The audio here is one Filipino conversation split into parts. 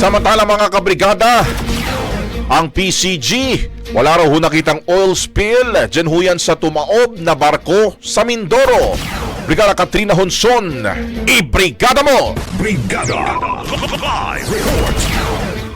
Samantala mga kabrigada, ang PCG, wala raw ho nakitang oil spill dyan ho yan sa tumaob na barko sa Mindoro. Brigada Katrina Honson, ibrigada mo! Brigada Live Report.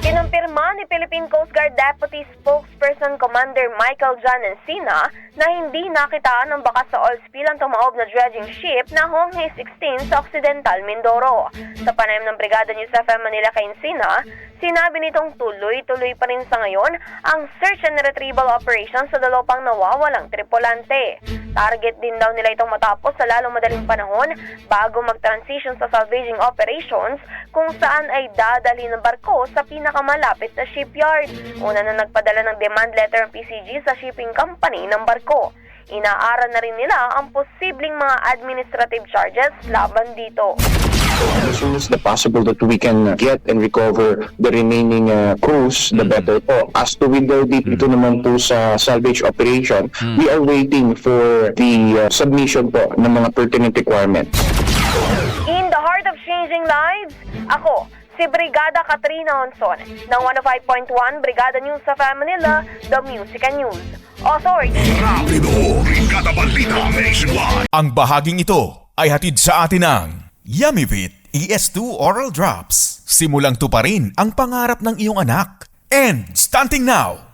Kinumpirma ni Philippine Coast Guard Deputy Spokesperson Commander Michael John Encina na hindi nakitaan ng bakas sa oil spill ang tumaob na dredging ship na Honghe 16 sa Occidental Mindoro. Sa panayam ng Brigada News FM Manila kay Encina, sinabi nitong tuloy-tuloy pa rin sa ngayon ang search and retrieval operation sa dalawang nawawalang tripulante. Target din daw nila itong matapos sa lalong madaling panahon bago mag-transition sa salvaging operations kung saan ay dadalhin ng barko sa pinakamalapit na shipyard. Una na nagpadala ng demand letter ang PCG sa shipping company ng barko. Inaaral na rin nila ang posibleng mga administrative charges laban dito. As soon as the possible that we can get and recover the remaining crews, the better po. As to with the dito naman po sa salvage operation, we are waiting for the submission po ng mga pertinent requirements. In the heart of changing lives, ako, si Brigada Katrina Honson ng 105.1 Brigada News sa Manila, The Music and News Authority. Rapido, Brigada Balita Nationwide. Ang bahaging ito ay hatid sa atin ng Yummyvit ES2 Oral Drops. Simulang tuparin ang pangarap ng iyong anak. And stunting now!